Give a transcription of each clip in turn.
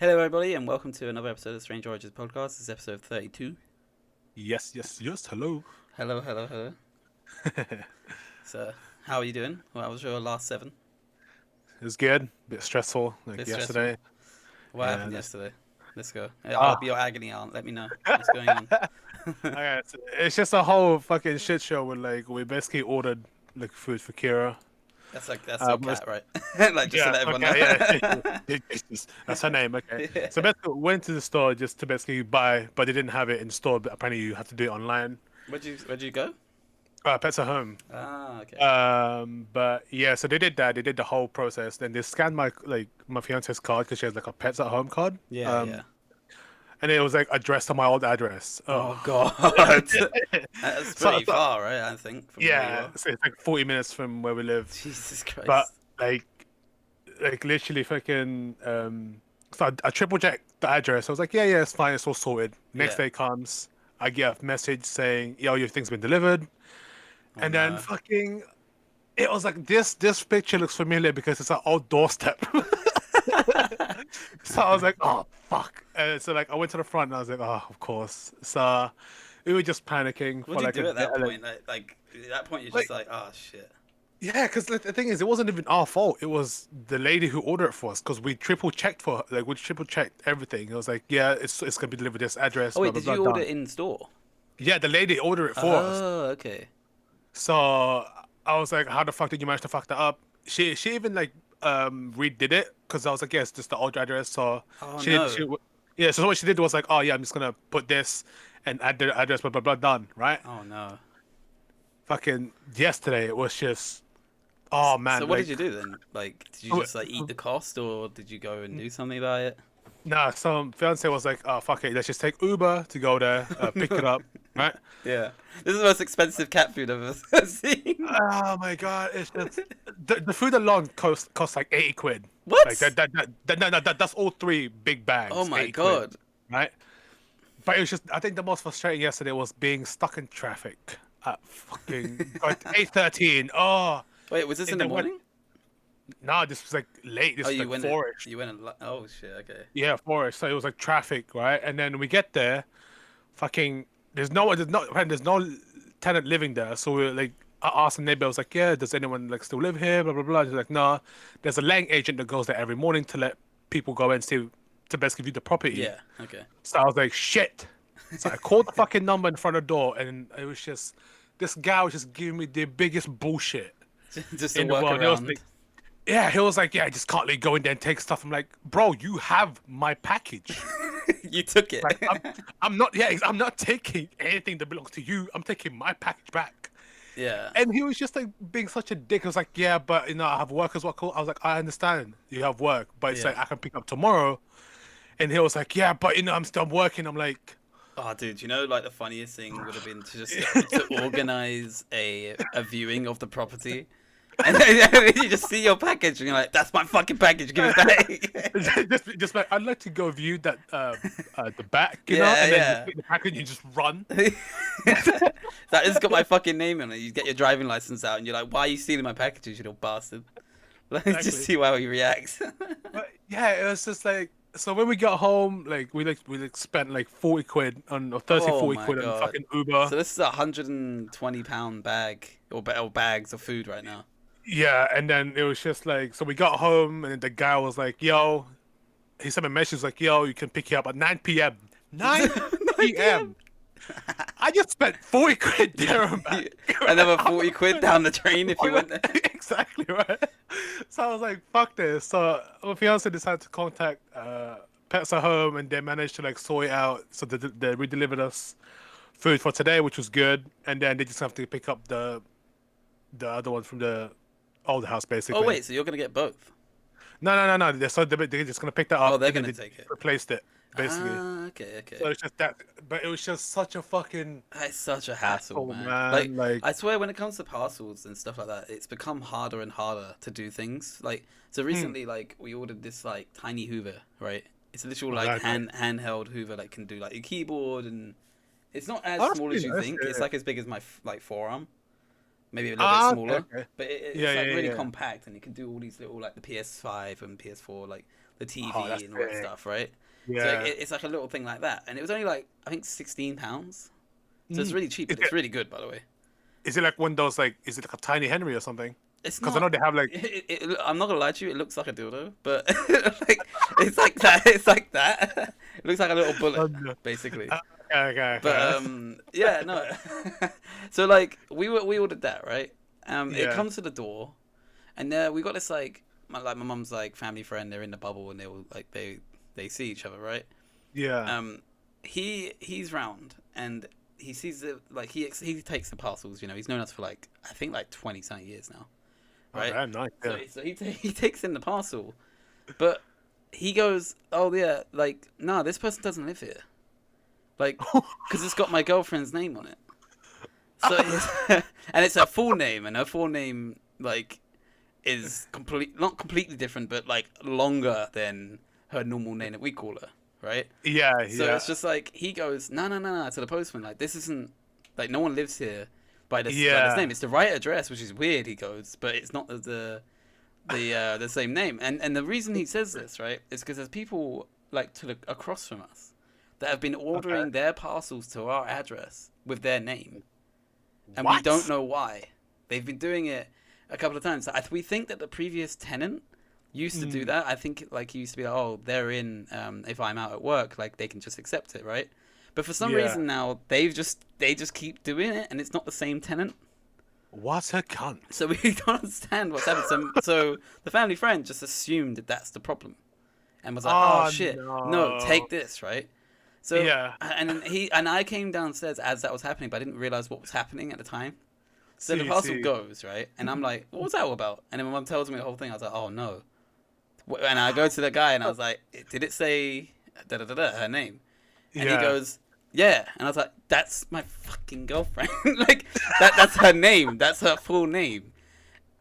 Hello, everybody, and welcome to another episode of Strange Origins podcast. This is episode 32. Yes, yes, yes. Hello. Hello, hello, hello. It So, how are you doing? Well, how was your last 7? was good. Bit stressful, like Bit stressful. yesterday. What Yeah. happened yesterday? Let's go. I'll Ah. be your agony aunt. Let me know what's going on. Okay, it's just a whole fucking shit show with like we basically ordered like food for Kira. That's your But cat, right? Like just to yeah, let everyone okay, know. yeah. That's her name. Okay. Yeah. So basically went to the store just to basically buy, but they didn't have it in store. But apparently you have to do it online. Where'd you go? Pets at home. Ah, okay. But yeah, so they did that. They did the whole process. Then they scanned my fiance's card because she has like a pets at home card. Yeah, yeah. And it was like addressed to my old address. Oh God, that's So, pretty so far, right? I think from where you yeah, are. so it's like 40 minutes from where we live. Jesus But Christ. like literally fucking so I triple checked the address. I was like, yeah, it's fine, it's all sorted. Next Yeah. day comes, I get a message saying, yo, your thing's been delivered. Oh And then no. fucking it was like this picture looks familiar because it's an old doorstep. So I was like, oh fuck. And so like I went to the front and I was like, oh, of course. So we were just panicking What for do you like do at that like, point? Like at that point, you're just like like, oh shit. yeah, because the thing is, it wasn't even our fault. It was the lady who ordered it for us because we triple checked for her. Like we triple checked everything. It was like, yeah, it's gonna be delivered this address, Oh blah wait, blah did blah. you order Done. it in store? Yeah, the lady ordered it for us. Oh, okay. So I was like, how the fuck did you manage to fuck that up? She even like redid it because I was like, yes, just the old address. So Oh she did no. she yeah. So what she did was like, oh yeah, I'm just gonna put this and add the address, blah blah blah, done. Right? Oh no. Fucking yesterday it was just oh So man, what did like. you do then? Like, did you just like eat the cost, or did you go and do something about it? Nah, some fiance was like, "Oh fuck it, let's just take Uber to go there, pick it up, right?" Yeah, this is the most expensive cat food I've ever seen. Oh my god, it's just the food alone costs like 80 quid. Like What? that's all three big Oh bags, my 80 quid, god. right? But it was just I think the most frustrating yesterday was being stuck in traffic at fucking 8:13. Oh, Wait, was this in and the then when morning? no, this was like late. This Oh, was you like went. four-ish. You went and. Oh shit. Okay. Yeah, four-ish. So it was like traffic, right? And then we get there. Fucking there's no tenant living there, so we're like I asked the neighbor. I was like, yeah, does anyone like still live here, blah blah blah. She's like, no, there's a letting agent that goes there every morning to let people go and see to basically view the property. Yeah. Okay. So I was like, shit. So I called the fucking number in front of the door, and it was just this guy was just giving me the biggest bullshit Just a in the world. He was workaround. like, yeah, he was like, yeah, I just can't really go in there and take stuff. I'm like, bro, you have my package. You took it. Like I'm not yeah I'm not taking anything that belongs to you. I'm taking my package back. Yeah. And he was just like being such a dick. I was like, yeah, but I have work as well. Cool. I was like, I understand you have work, but it's Yeah. like I can pick up tomorrow. And he was like, yeah, but I'm still working. I'm like, Oh, dude, like the funniest thing would have been to just to organize a viewing of the property, and then you just see your package, and you're like, "That's my fucking package. Give it back." just like I'd like to go view that the back, Yeah, and then yeah. just pick the package and just run. That has got my fucking name on it. You get your driving license out, and you're like, "Why are you stealing my packages, you little bastard?" Let's just Exactly. see how he reacts. But yeah, it was just like so when we got home, like we spent like 40 quid on or 30, Oh 40 my quid on god! fucking Uber. So this is a £120 bag or bags of food right now. Yeah, and then it was just like so we got home and then the guy was like, yo, he sent me a message like, yo, you can pick you up at 9 p.m. 9 9 p.m. p.m. I just spent 40 quid there and back. Another 40 quid down the train if you went there. Exactly right. So I was like, fuck this. So my fiance decided to contact Pets at Home and they managed to like sort it out. So they redelivered us food for today, which was good. And then they just have to pick up the other one from the old house Oh basically. wait, so you're gonna get both? No. They're just gonna pick that Oh, up they're and then gonna they take it. replaced it basically. Ah, okay, okay. So it's just that, but it was just such a fucking It's such a hassle, hassle, man. Like, man. Like, I swear, when it comes to parcels and stuff like that, it's become harder and harder to do things. Like, so hmm. recently, like, we ordered this like tiny Hoover, right? It's a literal Oh, like that's nice. handheld Hoover, like can do like a keyboard, and it's not as Oh, that's small as pretty you nice. think. It's Yeah. like as big as my like forearm, maybe a little bit Ah, okay, smaller, okay. but Yeah, it's like yeah, really yeah. compact, and it can do all these little like the PS5 and PS4 like the Oh, that's TV and all that big. stuff, right? So Yeah. it's like a little thing like that, and it was only like I think £16. So it's Mm. really cheap, Is but it's really good, by the way. it like one of those like? Is it like a tiny Henry or something? It's Because I know not. they have like. I'm not gonna lie to you. It looks like a dildo, but like it's like that. It's like that. It looks like a little bullet, Oh, no. basically. But Okay. yeah, no. So like we ordered that, right? It Yeah. comes to the door, and we got this like my mum's like family friend. They're in the bubble, and they will like they see each other, right? Yeah. Um, he's round, and he sees it like he takes the parcels. You know, he's known us for like I think like 20 something years now, right? Okay, nice. So, Yeah. he takes in the parcel, but he goes, "Oh yeah, like nah, this person doesn't live here, like because it's got my girlfriend's name on it." So and it's her full name, and her full name like is not completely different, but like longer than her normal name that we call her, right? Yeah. So Yeah. it's just like he goes, no, to the postman, like this isn't like no one lives here by this Yeah. name. It's the right address, which is weird. He goes, but it's not the same name. And the reason he says this, right, is because there's people like across from us that have been Okay. ordering their parcels to our address with their name, and we What? don't know why. They've been doing it a couple of times. We think that the previous tenant used to do that. I think like he used to be like, oh, they're in. If I'm out at work, like they can just accept it, right? But for some Yeah. reason now they just keep doing it, and it's not the same tenant. What's a cunt? So we don't understand what's happened. So the family friend just assumed that that's the problem, and was like, oh shit, no, take No. this, right? So Yeah. and then I came downstairs as that was happening, but I didn't realize what was happening at the time. So the parcel See. goes, right, and I'm like, what was that all about? And then my mum tells me the whole thing. I was like, oh no. And I go to the guy and I was like, did it say her name? And he Yeah. goes, yeah. And I was like, that's my fucking girlfriend. Like that's her name. That's her full name.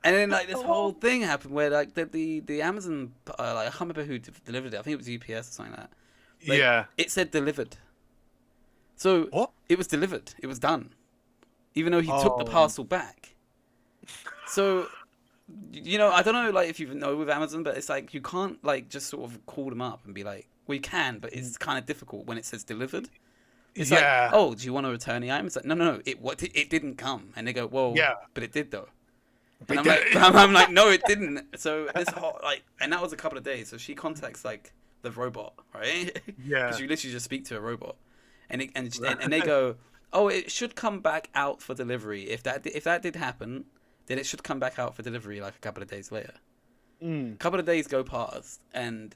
And then like this whole thing happened where like the Amazon like I can't remember who delivered it. I think it was UPS or something like that. Like, Yeah. it said delivered. So What? it was delivered. It was done. Even though he took the Oh. parcel back. So you know, I don't know like if you know with Amazon, but it's like you can't like just sort of call them up and be like, well you can, but it's kind of difficult when it says delivered. It's like, Yeah. oh, do you want to return the item? It's like, no, it didn't come, and they go, well, Yeah. but it did though. But And I'm like, I'm like, no, it didn't. So this whole like, and that was a couple of days. So she contacts like the robot, right? Yeah. Because you literally just speak to a robot, and and they go, oh, it should come back out for delivery. If that did happen, then it should come back out for delivery like a couple of days later. A couple of days go past, and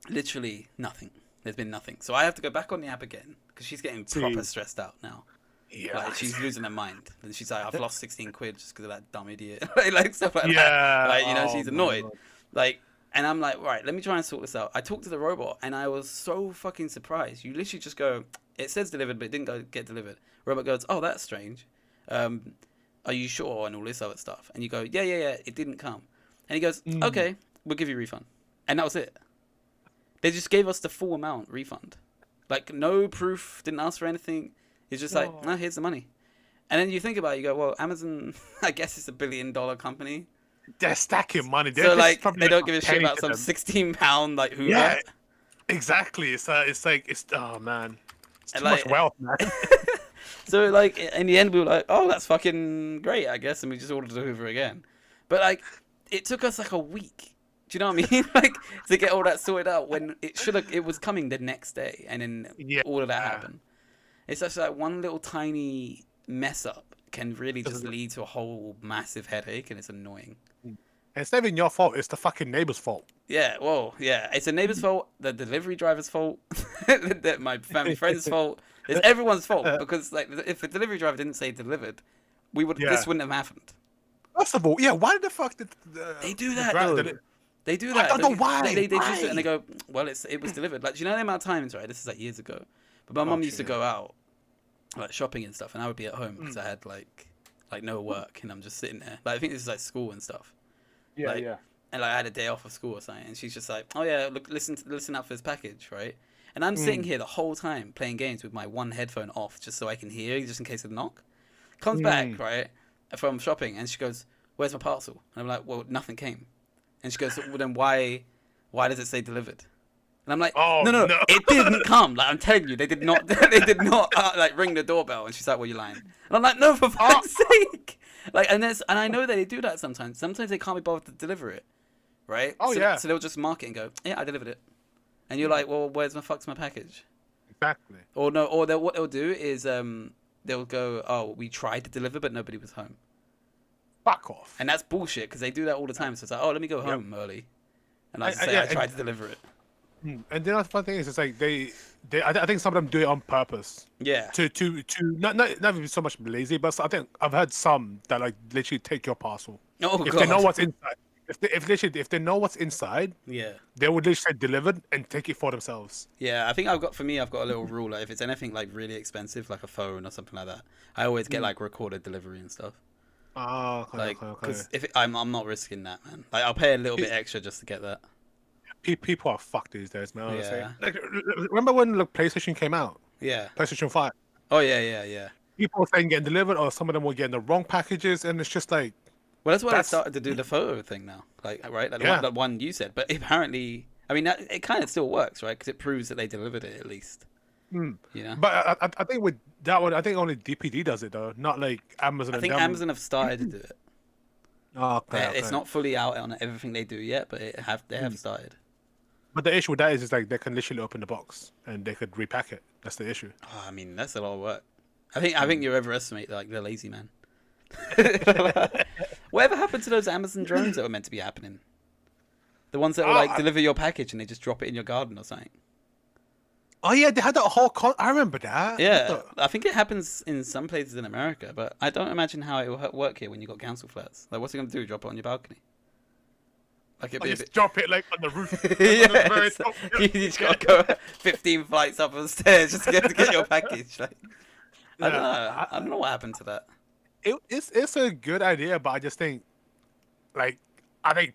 literally nothing. There's been nothing. So I have to go back on the app again because she's getting proper stressed out now. Yeah. Like she's losing her mind, and she's like, "I've lost 16 quid just because of that dumb idiot," like stuff like that. Yeah. Like you know, Oh she's my annoyed. God. Like, and I'm like, right, let me try and sort this out. I talked to the robot, and I was so fucking surprised. You literally just go, it says delivered, but it didn't get delivered. Robot goes, oh, that's strange. Are you sure? And all this other stuff. And you go, yeah, it didn't come. And he goes, okay, we'll give you a refund. And that was it. They just gave us the full amount refund. Like, no proof, didn't ask for anything. It's just like, no, here's the money. And then you think about it, you go, well, Amazon, I guess it's $1 billion company. They're stacking money. So, like, probably they like don't give a shit penny about to some them. £16, like, Hoover. Yeah. Exactly. It's like it's oh man, it's And, too much like- wealth, man. So, like, in the end, we were like, oh, that's fucking great, I guess. And we just ordered the Hoover again. But, like, it took us, like, a week. Do you know what I mean? Like, to get all that sorted out when it was coming the next day. And then all of that happened. It's just like one little tiny mess up can really just lead to a whole massive headache, and it's annoying. And it's not even your fault. It's the fucking neighbor's fault. Yeah, well, yeah, it's a neighbor's fault, the delivery driver's fault, my family friend's fault. It's everyone's fault because, like, if the delivery driver didn't say delivered, this wouldn't have happened. First of all, yeah, why the fuck did They do the that, driver though. did it? They do that. I don't know why. They just do Why? it and they go, well, it was delivered. Like, do you know the amount of times, right? This is like years ago. But my mum used to shit. go out, like shopping and stuff, and I would be at home because I had like no work, and I'm just sitting there. Like, I think this is like school and stuff. Yeah, like, yeah. And like I had a day off of school or something, and she's just like, oh yeah, look, listen out for this package, right? And I'm sitting here the whole time playing games with my one headphone off, just so I can hear, just in case of a knock. Comes back, right, from shopping, and she goes, where's my parcel? And I'm like, well, nothing came. And she goes, well, then why Why does it say delivered? And I'm like, Oh, no, no. it didn't come. Like, I'm telling you, they did not, they did not like ring the doorbell. And she's like, well, you're lying. And I'm like, no, for fuck's sake. Like, and I know that they do that sometimes. Sometimes they can't be bothered to deliver it, right? Oh, so, yeah. So they'll just mark it and go, yeah, I delivered it. And you're like, well, where's my package? Exactly. Or no, or what they'll do is they'll go, oh, we tried to deliver, but nobody was home. Fuck off. And that's bullshit because they do that all the time. So it's like, oh, let me go home early, and I say I tried to deliver it. And the other fun thing is, it's like I think some of them do it on purpose. Yeah. To not even so much lazy, but I think I've heard some that like literally take your parcel. Oh If god. they know what's inside, if they know what's inside, Yeah. they would literally say delivered and take it for themselves. Yeah, I think I've got a little rule. Like if it's anything like really expensive, like a phone or something like that, I always get like recorded delivery and stuff. Oh, okay, Like, okay. because I'm not risking that, man. Like I'll pay a little bit extra just to get that. People are fucked these days, man. Honestly. Yeah. Like, remember when the PlayStation came out? Yeah. PlayStation 5. Oh yeah. People were saying getting delivered, or some of them were getting the wrong packages, and it's just like. Well, that's why they started to do the photo thing now. Like, right? Like the one you said. But apparently, I mean, it kind of still works, right? Because it proves that they delivered it at least. You know. But I think with that one, I think only DPD does it though, not like Amazon. I think Amazon have started to do it. Oh, okay. It's not fully out on everything they do yet, but they have started. But the issue with that is like they can literally open the box and they could repack it. That's the issue. Oh, I mean, that's a lot of work. I think you overestimate like the lazy man. Whatever happened to those Amazon drones that were meant to be happening? The ones that were like deliver your package and they just drop it in your garden or something. Oh yeah, they had that whole. I remember that. Yeah, I think it happens in some places in America, but I don't imagine how it will work here when you got council flats. Like, what's it gonna do? Drop it on your balcony? Like, drop it like on the roof. Yeah, you just gotta go 15 flights up the stairs just to get your package. Like, I don't know. I don't know what happened to that. It's a good idea, but I just think, like,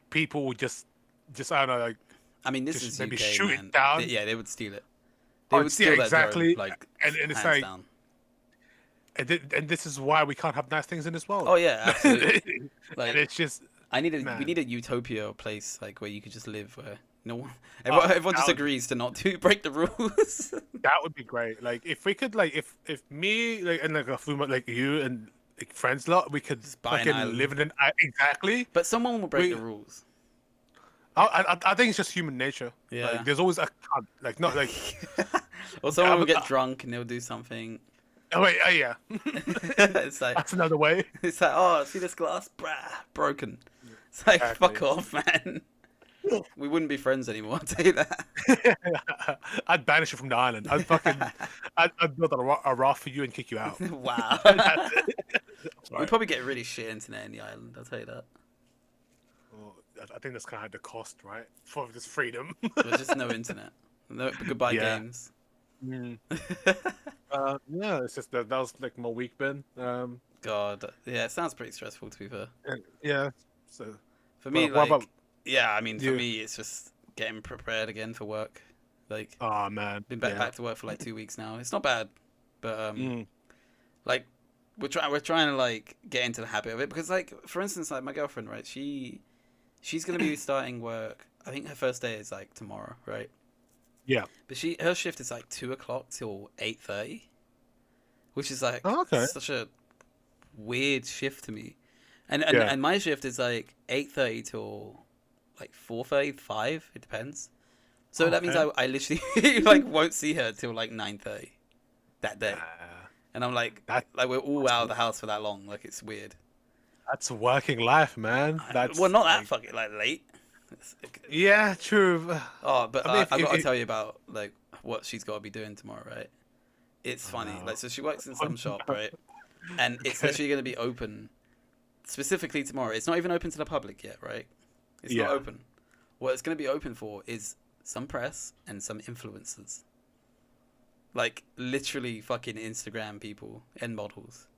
people would just I don't know, like. I mean, this is maybe UK, shoot man. it down. Yeah, they would steal it. They would steal that exactly. drone, like, and it's hands like, down. And this is why we can't have nice things in this world. Oh yeah, absolutely. Like, and it's just. we need a utopia place like where you could just live where no one everyone just agrees to not break the rules. That would be great. Like if we could like if me like and like a few like you and like friends lot we could just buy an fucking island. live in an exactly. But someone will break the rules. I think it's just human nature. Yeah. Like, there's always a cunt. Like not like. Or someone will get drunk and they'll do something. Oh wait, yeah. It's like that's another way. It's like, oh, see this glass, broken. It's like, fuck off, man. We wouldn't be friends anymore. I'll tell you that. I'd banish you from the island. I'd build a raft for you and kick you out. Wow. We'd probably get really shit internet in the island. I'll tell you that. Well, I think that's kind of the cost, right, for this freedom. There's just no internet. No goodbye games. Yeah, it's just that was like my week, Ben. God, yeah, it sounds pretty stressful to be fair. Yeah, so for me, what about yeah, I mean, for me, it's just getting prepared again for work. Like, oh man, been back to work for like 2 weeks now. It's not bad, but like we're trying to like get into the habit of it because, like, for instance, like my girlfriend, right? She's gonna be starting work. I think her first day is like tomorrow, right? Yeah. But her shift is like 2:00 till 8:30, which is like such a weird shift to me. And my shift is like 8:30 till like 4:30, 5. It depends. So that means I literally like won't see her till like 9:30 that day. And I'm like we're all out of the house for that long. Like, it's weird. That's working life, man. That's well, not that fucking like late. Yeah, true. Oh, but I've got to tell you about like what she's got to be doing tomorrow, right? It's funny. Like, so she works in some shop, right? And it's literally going to be open specifically tomorrow. It's not even open to the public yet, right? It's not open. What it's going to be open for is some press and some influencers. Like, literally fucking Instagram people and models.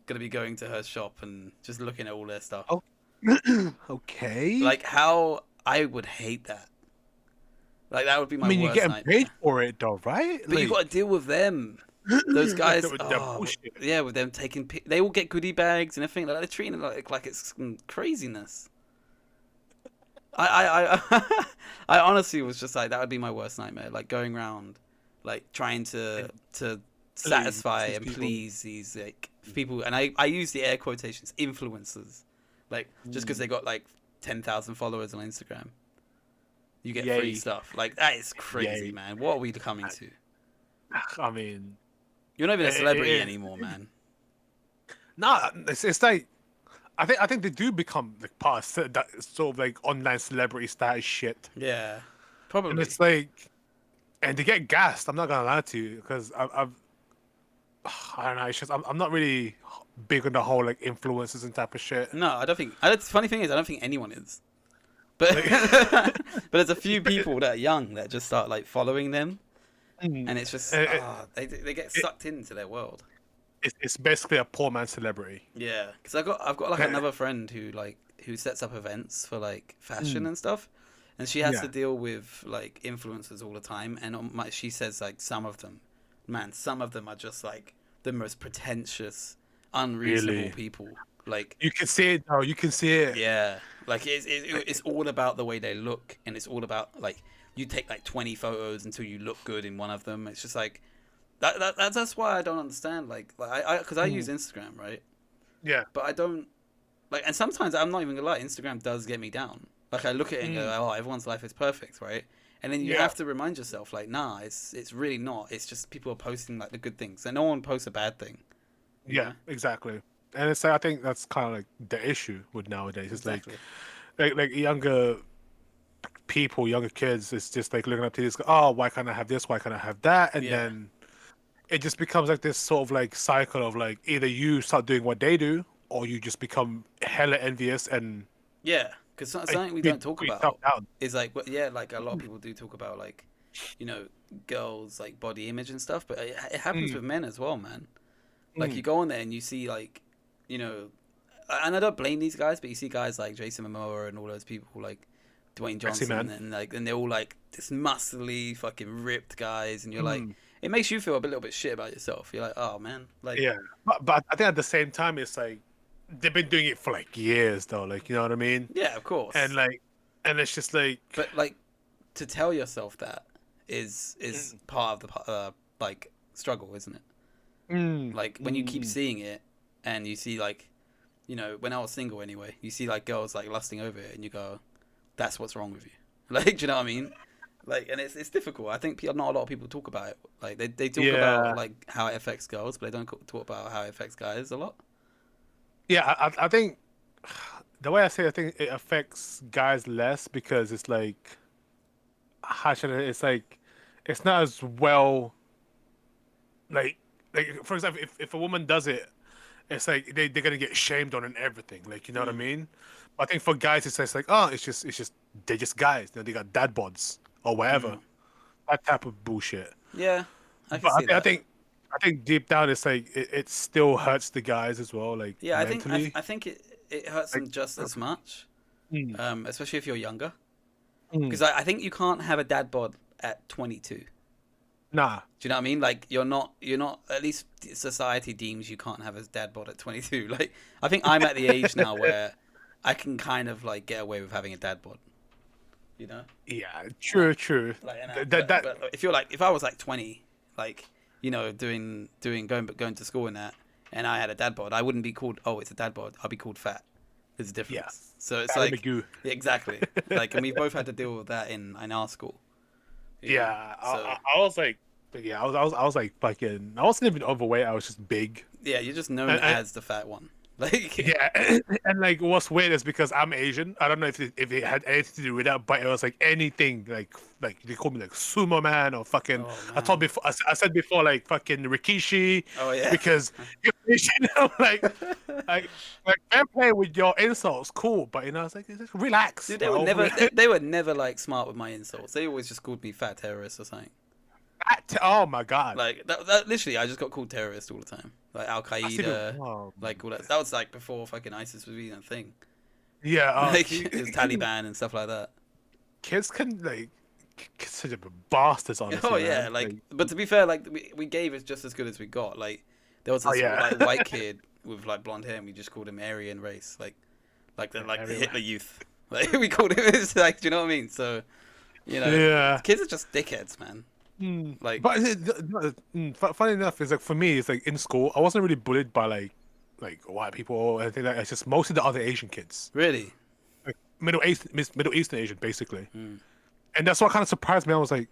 Going to be going to her shop and just looking at all their stuff. Oh. Okay. Like, how I would hate that. Like, that would be my worst you're getting nightmare. paid for it though, right? But you got to deal with them. Those guys, yeah, with them taking, they all get goodie bags and everything. Like, they're treating it like it's some craziness. I I honestly was just like that would be my worst nightmare. Like going around, like trying to Please, satisfy these and people. please these like people, and I use the air quotations influencers, like just because Mm. they got like 10,000 followers on Instagram, you get free Yay, stuff. Like that is crazy, yay. man. What are we coming to? I mean, You're not even a celebrity it, anymore, man. nah, it's like I think they do become like part of that sort of like online celebrity status shit, Yeah, and probably. it's like, and they get gassed. I'm not gonna lie to you because I don't know. It's just I'm not really big on the whole like influencers and type of shit. No, I don't think. The funny thing is, I don't think anyone is. But Like, but there's a few people that are young that just start like following them, mm, and it's just it, they get it, sucked into their world. it's basically a poor man's celebrity. Yeah, because I've got like another friend who sets up events for like fashion Mm, and stuff, and she has yeah, to deal with like influencers all the time. And she says like some of them are just like the most pretentious, unreasonable really. people. Like You can see it. Oh, you can see it. yeah, like it's all about the way they look, and it's all about like you take like 20 photos until you look good in one of them. It's just like that's why I don't understand. Like I because I use Mm, Instagram, right? yeah. But I don't like, and sometimes I'm not even gonna lie, Instagram does get me down. Like I look at it and go, Mm, oh, everyone's life is perfect, right? And then you yeah. have to remind yourself, like, nah, it's really not. It's just people are posting like the good things, and no one posts a bad thing, you Yeah. know? Exactly. And it's like, I think that's kind of like the issue with nowadays. It's like Exactly. like younger people, younger kids. It's just like looking up to this. Oh, why can't I have this? Why can't I have that? And Yeah. then it just becomes like this sort of like cycle of like either you start doing what they do or you just become hella envious and Yeah. Because like something we put don't talk yourself about down. is like, yeah, like a lot of people do talk about like, you know, girls like body image and stuff, but it happens Mm, with men as well, man. Like you mm. go on there and you see like, you know, and I don't blame these guys, but you see guys like Jason Momoa and all those people like Dwayne I see, Johnson man. and they're all like this muscly fucking ripped guys, and you're like, Mm. it makes you feel a little bit shit about yourself. You're like, oh man, like Yeah, but I think at the same time, it's like they've been doing it for like years, though. Like you know what I mean? yeah, of And course, like, and it's just like, but like to tell yourself that is mm, part of the like struggle, isn't it? mm, Like when you keep mm, seeing it and you see like, you know, when I was single anyway, you see like girls like lusting over it, and you go, that's what's wrong with you. Like, do you know what I mean? Like, and it's difficult. I think not a lot of people talk about it. Like, they talk about yeah, like how it affects girls, but they don't talk about how it affects guys a lot. yeah. I think the way I say, it, I think it affects guys less because it's like, how should I? It's like, it's not as well. Like, for example, if a woman does it, it's like they're gonna get shamed on and everything. Like, you know what I Mm, mean? But I think for guys, it's just like, oh, it's just they're just guys. You know, they got dad bods or whatever. mm. That type of bullshit. Yeah, I can But see that. I think deep down it's like it still hurts the guys as well, like Yeah, mentally. I think it hurts Like, them just as much, mm, especially if you're younger. mm, Because I think you can't have a dad bod at 22. Do nah, you know what I mean? Like you're not. At least society deems you can't have a dad bod at 22. Like I think I'm at the age now where I can kind of like get away with having a dad bod. You know, yeah, like true, true. like and That but if you're like if I was like 20, like you know going to school and that, and I had a dad bod, I wouldn't be called it's a dad bod. I'll be called fat. There's a yeah, difference. So it's Barry like McGoo. yeah, exactly like, and we both had to deal with that in our school. You know, Yeah, so I was like, yeah, I was like fucking. I wasn't even overweight. I was just big. yeah, you're just known And as the fat one. Like yeah, and like what's weird is because I'm Asian. I don't know if it had anything to do with that, but it was like anything like they call me like sumo man or fucking. oh I told man, before I said before like fucking Rikishi oh yeah. because you're Asian. I'm like fair play with your insults, cool, but you know it's like just relax, Dude, bro. they were never like smart with my insults. They always just called me fat terrorist or something. Oh my god, Like that literally, I just got called terrorist all the time. Like Al that's even Qaeda, oh, like all that. That was like before fucking ISIS was even a thing. yeah. Like See, it was Taliban and stuff like that. kids can like consider bastards, Oh honestly, yeah, man. like but to be fair, like we gave it just as good as we got. Like there was Oh this yeah. like white kid with like blonde hair, and we just called him Aryan race. Like the Everywhere. Hitler Youth. Like we called it. It's like, do you know what I mean? So, Yeah. kids are just dickheads, man. Like, But funny enough, is like for me, it's like in school, I wasn't really bullied by like white people or anything like that. It's just mostly the other Asian kids, really? like Middle Eastern Asian, basically. And that's what kind of surprised me. I was like,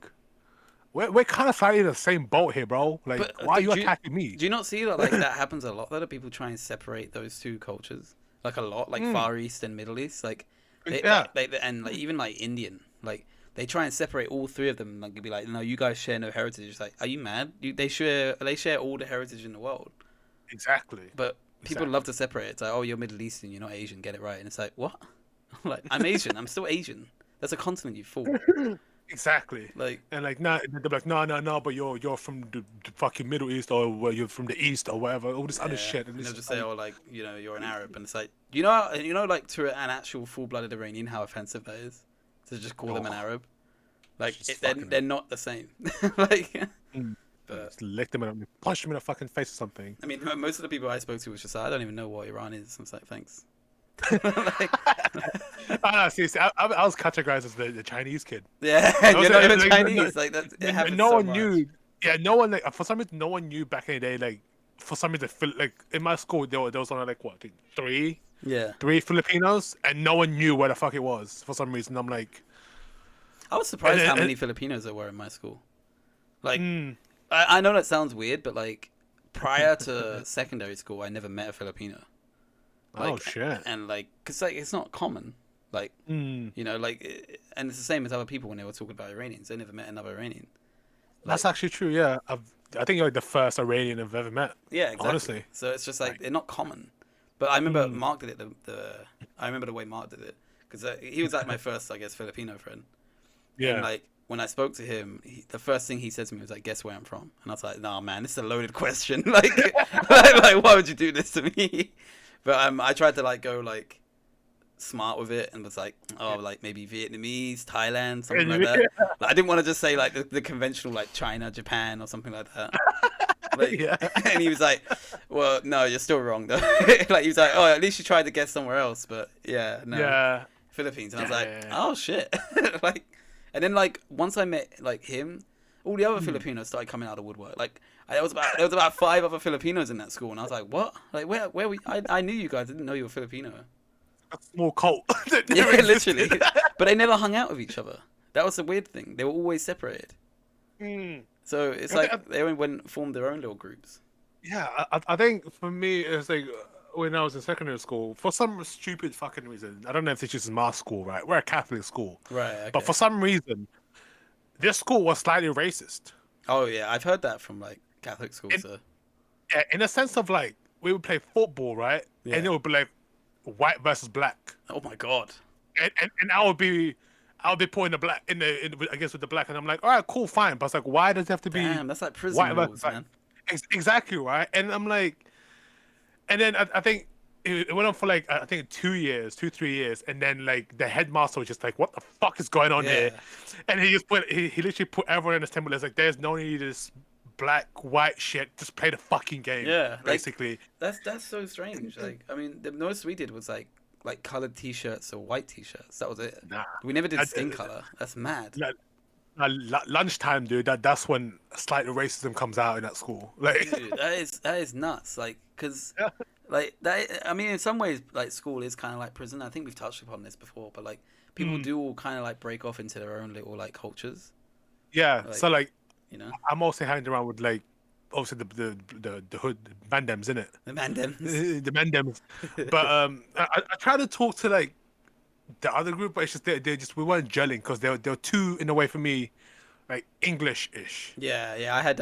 we're kind of slightly in the same boat here, bro. Like, But why are you attacking me? do you not see that like that happens a lot? That people try and separate those two cultures, like a lot, like Far East and Middle East, like Yeah. and like even like Indian, like they try and separate all three of them. Like be like, no, you guys share no heritage. It's like, are you mad? They share all the heritage in the world, Exactly. but people love to separate it. It's like, oh, you're Middle Eastern, you're not Asian. Get it right. And it's like, what? Like, I'm Asian. I'm still Asian. That's a continent, you fool. Exactly. Like, And like, nah, they're like, no, but you're from the fucking Middle East, or well, you're from the East or whatever. All this other shit. and And they'll this just say, oh, like, you're an Arab, and it's like, like to an actual full-blooded Iranian, how offensive that is to just call them an Arab. Like, they're not the same. Like, but just lick them and punch them in the fucking face or something. I mean, most of the people I spoke to was just like, I don't even know what Iran is. I was like, thanks. Like, See, I was categorized as the Chinese kid. yeah, you're not even Chinese. Like that, it happens No so one much. knew. Yeah, no one like for some reason, no one knew back in the day. Like for some reason, like in my school, there was only like what, I think Yeah, three Filipinos, and no one knew where the fuck it was for some reason. I'm like, I was surprised how many Filipinos there were in my school. Like, I know that sounds weird, but like prior to secondary school, I never met a Filipino. Like, oh shit. And like, cause like it's not common. Like, and it's the same as other people when they were talking about Iranians. They never met another Iranian. That's actually true. Yeah, I think you're like the first Iranian I've ever met. Yeah, exactly. Honestly. So it's just like they're not common. But I remember Mark did it. I remember the way Mark did it because he was like my first, I guess, Filipino friend. Yeah. And like when I spoke to him, the first thing he said to me was like, "Guess where I'm from?" And I was like, "Nah, man, this is a loaded question. Like, like, why would you do this to me?" But I tried to like go like smart with it and was like, oh, like maybe Vietnamese, Thailand, something like that. Like, I didn't want to just say like the conventional like China, Japan, or something like that. Like, and he was like, well, no, you're still wrong though. Like he was like, oh, at least you tried to guess somewhere else, but yeah, no, Philippines. And I was like, oh shit, like, and then like once I met like him, all the other Filipinos started coming out of the woodwork. Like there was about 5 other Filipinos in that school, and I was like, what? Like where we? I knew you guys. I didn't know you were Filipino. A small cult. Yeah, literally. But they never hung out with each other. That was the weird thing. They were always separated. So it's like they formed their own little groups. Yeah, I think for me, it's like when I was in secondary school, for some stupid fucking reason, I don't know if it's just my school, right? We're a Catholic school. Right, okay. But for some reason, this school was slightly racist. Oh, yeah, I've heard that from, like, Catholic schools, so. Yeah, in a sense of, like, we would play football, right? Yeah. And it would be, like, white versus black. Oh, my God. And I would be putting the black in I guess with the black, and I'm like, all right, cool, fine. But it's like, why does it have to be? Damn, that's like prison rules, man. Exactly, right? And I'm like, and then I think it went on for like I think 3 years, and then like the headmaster was just like, what the fuck is going on here? And he literally put everyone in this table. It's like, there's no need of this black white shit. Just play the fucking game. Yeah, basically. Like, that's so strange. Like, I mean, the most we did was like colored T-shirts or white T-shirts. That was it. Nah, we never did skin color. That's mad. Lunchtime, dude. That's when slight racism comes out in that school. Like, dude, that is nuts. Like, cause like that. I mean, in some ways, like school is kind of like prison. I think we've touched upon this before, but like people do all kind of like break off into their own little like cultures. Yeah. Like, so like, I'm also hanging around with like, obviously the hood mandems, innit? The mandems. The mandems. But I try to talk to like the other group, but it's just we weren't gelling because they were too in a way for me, like English-ish. Yeah, I had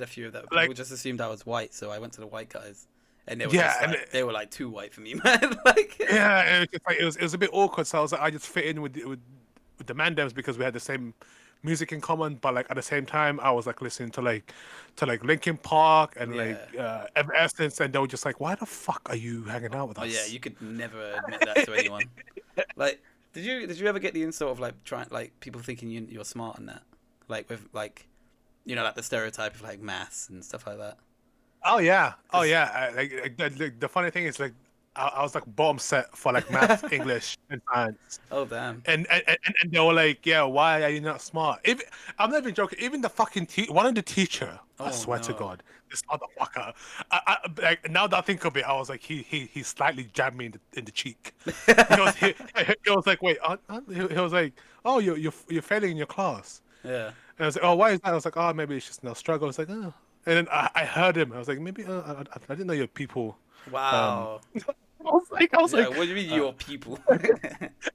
a few of them. People Like, just assumed I was white, so I went to the white guys, and they were they were like too white for me, man. Like, yeah, it was a bit awkward. So I was like, I just fit in with the mandems because we had the same music in common, but like at the same time, I was like listening to like Linkin Park and like Evanescence, and they were just like, "Why the fuck are you hanging out with us?" Oh yeah, you could never admit that to anyone. Like, did you ever get the insult of like trying like people thinking you're smart and that, like with like, like the stereotype of like maths and stuff like that? Oh yeah, like the funny thing is like I was like bottom set for like math, English, and science. Oh damn. And they were like, yeah, why are you not smart? I'm not even joking. Even the fucking one of the teacher, I Oh swear to no. God, this motherfucker. Like now that I think of it, I was like, he slightly jabbed me in the cheek. He was like, wait, he was like, oh, you're failing in your class. Yeah. And I was like, oh, why is that? I was like, oh, maybe it's just no struggle. I was like, oh. And then I heard him. I was like, maybe I didn't know your people. Wow. I was Yeah. like, What do you mean, your people?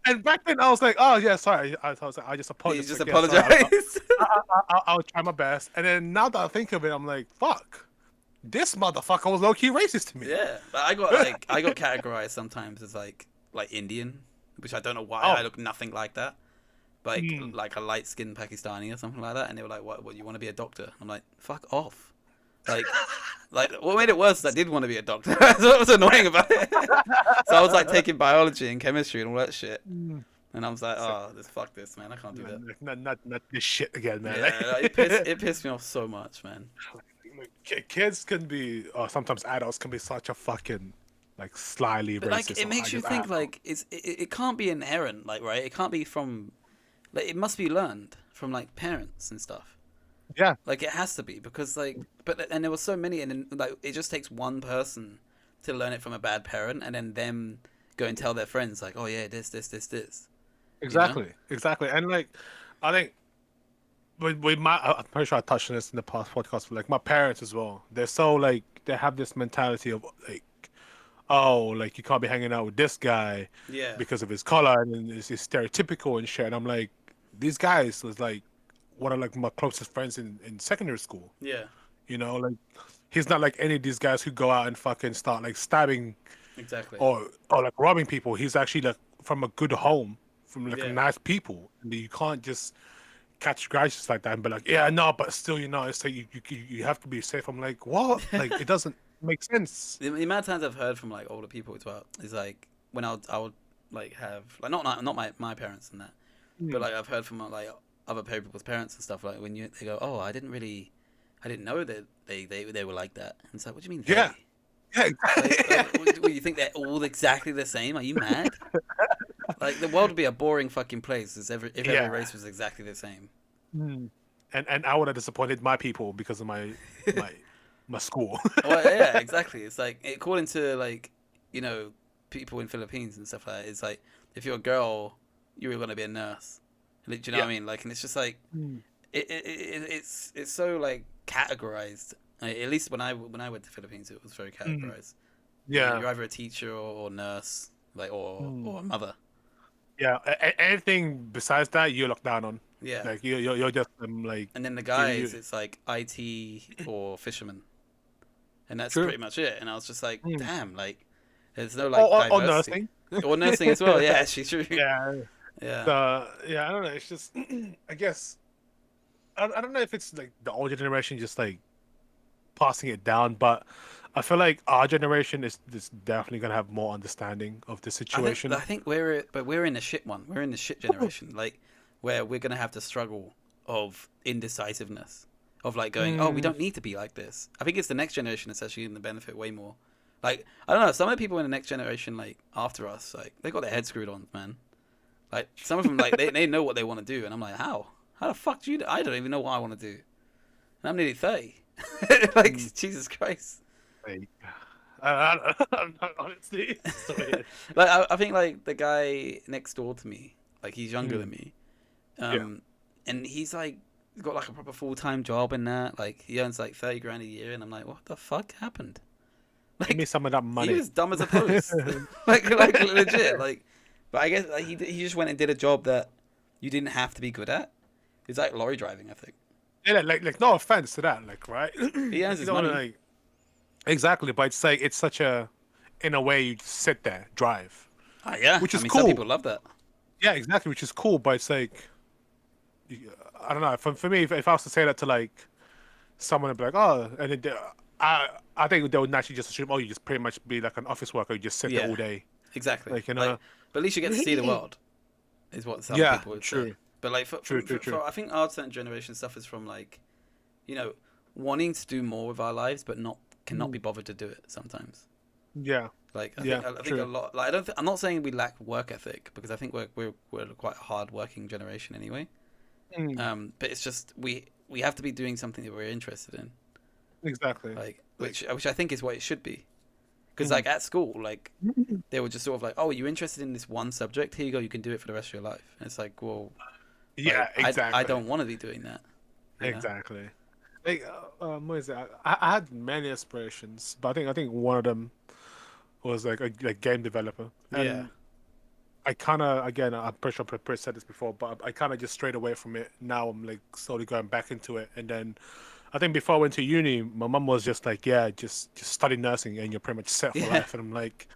and back then I was like, oh yeah, sorry. I was like, I just You apologize. just Like, yeah, sorry. apologize. I'll try my best. And then now that I think of it, I'm like, fuck, this motherfucker was low key racist to me. Yeah, but I got categorized sometimes as like Indian, which I don't know why. I Oh, look nothing like that. But mm. like a light skinned Pakistani or something like that, and they were like, "What? You want to be a doctor?" I'm like, "Fuck off!" Like, like what made it worse is I did want to be a doctor. That's what was annoying about it. So I was like taking biology and chemistry and all that shit, Mm. and I was like, So, "Oh, fuck this, man! I can't do that." not this shit again, man. Yeah, like, it pissed me off so much, man. Kids can be, or sometimes adults can be such a fucking like slyly But like, racist. it makes you think like it can't be inherent, like right? It can't be from like it must be learned from like parents and stuff. Yeah, Like it has to be because like and there were so many and then, like it just takes one person to learn it from a bad parent and then them go and tell their friends like, oh yeah, this. You know? exactly. And like, I think I'm pretty sure I touched on this in the past podcast. But like my parents as well, they're so like they have this mentality of like, oh, like you can't be hanging out with this guy Yeah. because of his color, and then it's stereotypical and shit. And I'm like, these guys was like one of like my closest friends in secondary school. Yeah. You know, like he's not like any of these guys who go out and fucking start like stabbing Exactly. or like robbing people. He's actually like from a good home, from like a Yeah. nice people, and you can't just catch grudges like that and be like, yeah, no, but still, it's like you have to be safe. I'm like, what? Like it doesn't make sense. The amount of times I've heard from like older people as well is like when I would like have like not my parents and that, but Mm. like I've heard from like other people's parents and stuff like when they go, oh, I didn't know that they were like that. And it's like, what do you mean? Yeah. They? Yeah, exactly. What, you think they're all exactly the same? Are you mad? Like the world would be a boring fucking place if every Yeah. race was exactly the same. Mm. And I would have disappointed my people because of my my school. Well, yeah, exactly. It's like according to like people in Philippines and stuff like that. It's like if you're a girl, you're gonna be a nurse. Like, do you know Yeah. what I mean? Like, and it's just like Mm. it's so like categorized. Like, at least when I went to Philippines, it was very categorized. Yeah. You're either a teacher or nurse, like or a mother. Yeah. Anything besides that, you look down on. Yeah. Like you're just like And then the you, guys, you it's like IT or fisherman, and that's true. pretty much it. And I was just like, Mm. damn, like there's no like Or diversity nursing. or nursing as well. Yeah, actually true. Yeah. Yeah, Yeah, I don't know. It's just, I guess, I don't know if it's like the older generation just like passing it down, but I feel like our generation is definitely gonna have more understanding of the situation. I think we're in the shit one. We're in the shit generation, like where we're gonna have the struggle of indecisiveness, of like going, oh, we Mm, don't need to be like this. I think it's the next generation that's actually going to benefit way more. Like I don't know, some of the people in the next generation, like after us, like they got their head screwed on, man. Like some of them, like they know what they want to do, and I'm like, how? How the fuck do you? I don't even know what I want to do, and I'm nearly 30. Like mm, Jesus Christ. like, honestly, it's so weird. Like I think like the guy next door to me, like he's younger than Mm, me, yeah. and he's like got like a proper full-time job in that. Like he earns like 30 grand a year, and I'm like, what the fuck happened? Give me Like some of that he money. was dumb as a post. Like legit. Like, but I guess like, he just went and did a job that you didn't have to be good at. It's like lorry driving, I think. Yeah, like no offense to that, like right? He earns You his don't wanna, money. like exactly, but it's like it's such a in a way you just sit there, drive, Ah, yeah. which I is mean, some cool. people love that. Yeah, exactly, which is cool, but it's like I don't know. For me, if I was to say that to like someone, would be like, oh, and then I think they would naturally just assume, oh, you just pretty much be like an office worker, you just sit there Yeah, all day, exactly. like Like, but at least you get to see the world, is what some Yeah, people would say. true, But like true. for I think our certain generation suffers from like, you know, wanting to do more with our lives, but not cannot Mm. be bothered to do it sometimes. Yeah. Like Yeah. I think a True. lot. Like I'm not saying we lack work ethic because I think we're quite a hard working generation anyway. Mm, But it's just we have to be doing something that we're interested in, exactly. like Like. which I think is what it should be. Because Mm. like at school, like they were just sort of like, oh, are you interested in this one subject? Here you go, you can do it for the rest of your life. And it's like, well, Yeah. like I Exactly. don't want to be doing that, you know? Exactly. Like, what is it? I had many aspirations, but I think one of them was like a like game developer, Yeah, and I kind of again I'm pretty sure Chris said this before, but I kind of just strayed away from it. Now I'm like slowly going back into it, and then I think before I went to uni, my mum was just like, "Yeah, just study nursing, and you're pretty much set for yeah. life." And I'm like,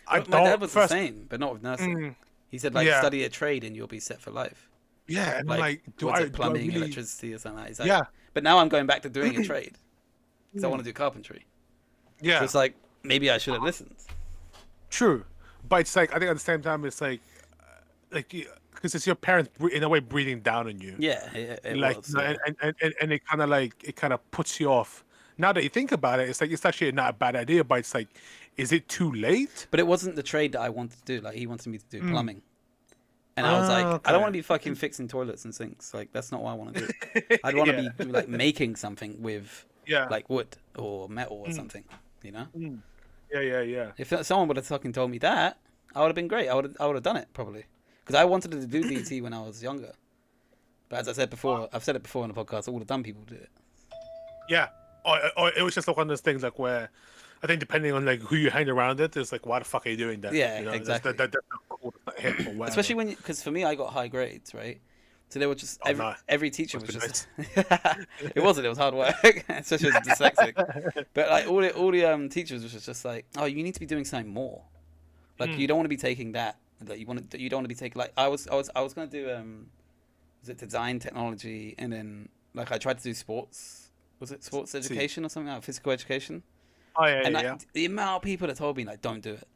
I My dad don't was the first, same, but not with nursing. mm, He said like yeah, study a trade and you'll be set for life. yeah, and I'm Like like, do was I it do I plumbing, really? electricity, or something like that? He's like, Yeah, but now I'm going back to doing a trade because I want mm, to do carpentry. So yeah, it's like maybe I should have listened. true, but it's like I think at the same time it's like because it's your parents in a way breathing down on you, Yeah, it like was. you know, Yeah, and it kind of puts you off. Now that you think about it, it's like it's actually not a bad idea, but it's like, is it too late? but it wasn't the trade that I wanted to do. Like he wanted me to do Mm. plumbing. And I was Ah, like, I don't okay. want to be fucking fixing toilets and sinks. Like that's not what I want to do. I'd want to Yeah, be like making something with yeah. like wood or metal or Mm, something. You know, mm. Yeah, yeah, yeah. if someone would have fucking told me that, I would have been great. I would have done it probably because I wanted to do DT when I was younger. But as I said before, I've said it before on the podcast. All the dumb people do it. Yeah. Or it was just like one of those things like where I think depending on like who you hang around it, it's like why the fuck are you doing that? Yeah, You know, exactly. that's not cool, that's not hip or Especially whatever. when, because for me, I got high grades, right? So they were just Oh no, every teacher must was be just. nice. It wasn't. It was hard work, especially as a dyslexic. But like all the teachers was just like, oh, you need to be doing something more. Like you Mm, don't want to be taking that. Like you don't want to be taking like I was gonna do was it design technology and then like I tried to do sports. Was it sports see. education or something like physical education? Oh yeah, And yeah, like yeah. the amount of people that told me like don't do it.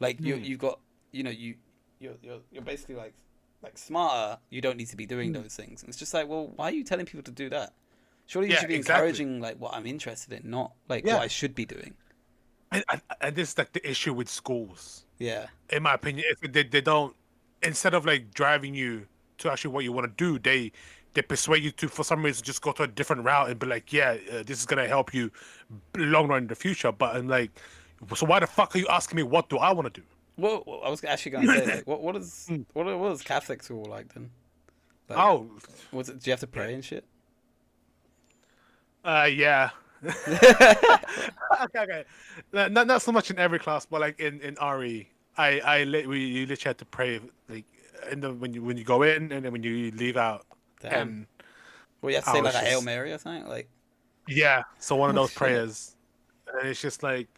Like Mm, you've got you know you're basically like smarter. You don't need to be doing mm. those things. And it's just like, well, why are you telling people to do that? Surely you Yeah, should be exactly. encouraging like what I'm interested in, not like what Yeah, I should be doing. and this is like the issue with schools, Yeah, in my opinion. If they don't, instead of like driving you to actually what you want to do, they persuade you to for some reason just go to a different route and be like, yeah, this is gonna help you long run in the future. But I'm like, so why the fuck are you asking me what do I want to do? well, I was actually gonna say like, Mm. what was Catholic school like then? Like, Oh, was it? Do you have to yeah, pray and shit? yeah. Okay, okay. Not so much in every class, but like in RE, you literally had to pray like when you go in and then when you leave out, Damn. and Well, you have to I say was like a Hail just Mary or something. Like, yeah. So one of oh those shit. prayers, and it's just like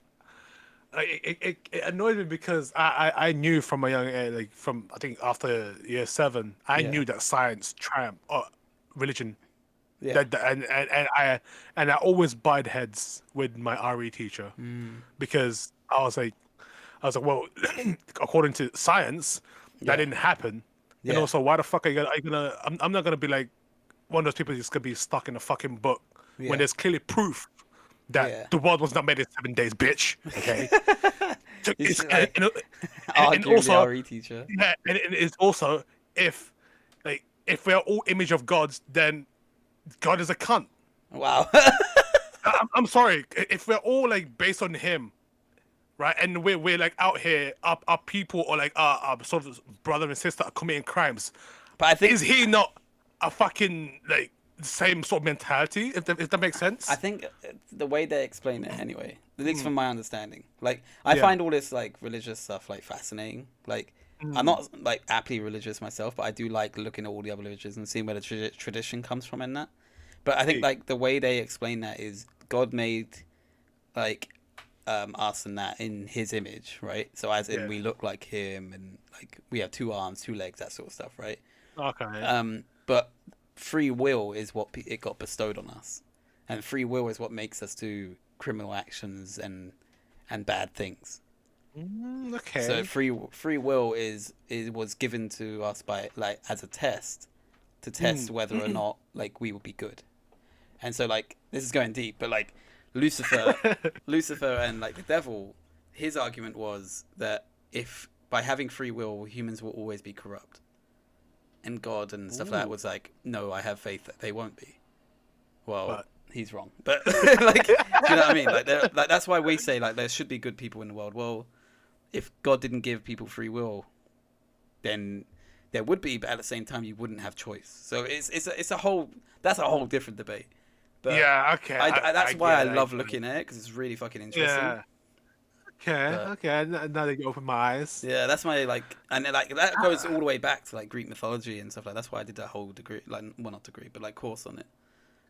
it annoyed me because I knew from a young age, like from I think after year 7, I Yeah, knew that science triumphed religion. yeah. And I always butted heads with my RE teacher Mm, because I was like, well, according to science, that yeah, didn't happen. And yeah, also, why the fuck are you gonna? I'm not gonna be like one of those people that's gonna be stuck in a fucking book when yeah, there's clearly proof that yeah. the world was not made in 7 days, bitch. Okay. So You it's should like and argue with the also RE teacher. yeah, and it's also if if we're all image of gods, then God is a cunt. Wow. I'm sorry. If we're all like based on him, right, and we're like out here, our people or like our sort of brother and sister are committing crimes, But I is think he not a fucking like same sort of mentality? If that makes I sense. think the way they explain it anyway, at least Mm, from my understanding, like I yeah. find all this like religious stuff like fascinating. Like I'm Mm, not like aptly religious myself, but I do like looking at all the other religions and seeing where the tradition comes from in that. But I think see. like the way they explain that is God made like us and that in His image, right? So as in Yeah. we look like Him and like we have 2 arms, 2 legs, that sort of stuff, right? Okay. But free will is what it got bestowed on us, and free will is what makes us do criminal actions and bad things. So Okay. free will is was given to us by like as a test to test Mm, whether or not like we would be good. And so like this is going deep, but like Lucifer, Lucifer and like the devil, his argument was that if by having free will, humans will always be corrupt, and God and stuff like that was like, no, I have faith that they won't be. Well, But- he's wrong, but like, do you know what I mean? Like, that's why we say like there should be good people in the world. Well, if God didn't give people free will, then there would be, but at the same time, you wouldn't have choice. So it's a whole different debate. But yeah. Okay. that's why I get it, love get it. looking at it because it's really fucking interesting. Yeah. Okay. But- Okay. Now that you open my eyes. Yeah, that's my like, and like that goes all the way back to like Greek mythology and stuff like. That's why I did that whole degree, like, well, not degree, but like course on it,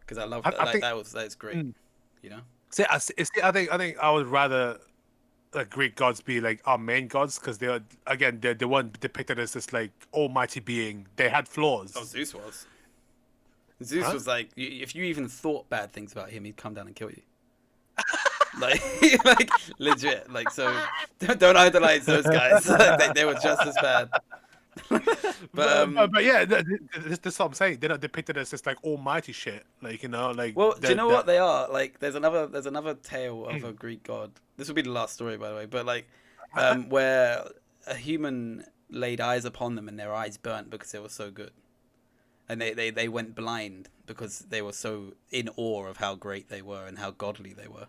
because I love that. I think- that's great. Mm. You know. See, I think I would rather Greek gods be like our main gods because they weren't depicted as this like almighty being. They had flaws. Oh, Zeus was. Zeus Huh? was like, if you even thought bad things about him, he'd come down and kill you. like, like legit. Like, so don't idolize those guys. Like, they were just as bad. But yeah, this is what I'm saying. They're not depicted as this like almighty shit. Like like. Well, do you know what they are? Like, there's another tale of a Greek god. This will be the last story, by the way. But like, where a human laid eyes upon them and their eyes burnt because they were so good, and they went blind because they were so in awe of how great they were and how godly they were.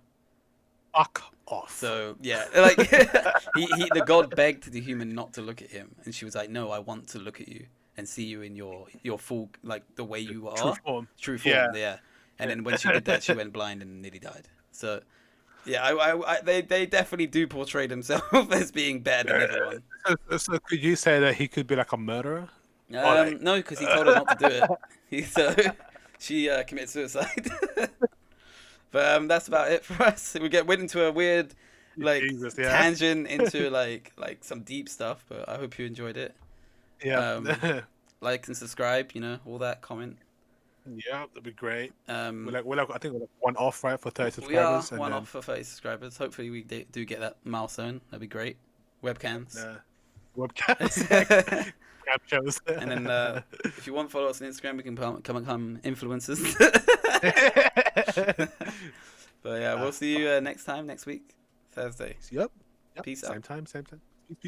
Fuck off. So yeah, like the god begged the human not to look at him, and she was like, "No, I want to look at you and see you in your full, like, the way you are, True form. true form." Yeah. Yeah. And then when she did that, she went blind and nearly died. So yeah, they definitely do portray themselves as being better than everyone. So could you say that he could be like a murderer? like- No, because he told her not to do it. So she committed suicide. But that's about it for us. We went into a weird Jesus, yeah. tangent into like some deep stuff, but I hope you enjoyed it. Yeah. Like and subscribe, all that, comment. Yeah, that'd be great. I I think we're like one off, right, for 30 we are subscribers. one off for 30 subscribers. Hopefully we do get that milestone. That'd be great. Webcams. Webcams. Cam shows. And then if you want, follow us on Instagram. We can become influencers. But yeah, we'll see you next week, Thursday. Yep. Peace out. Same time.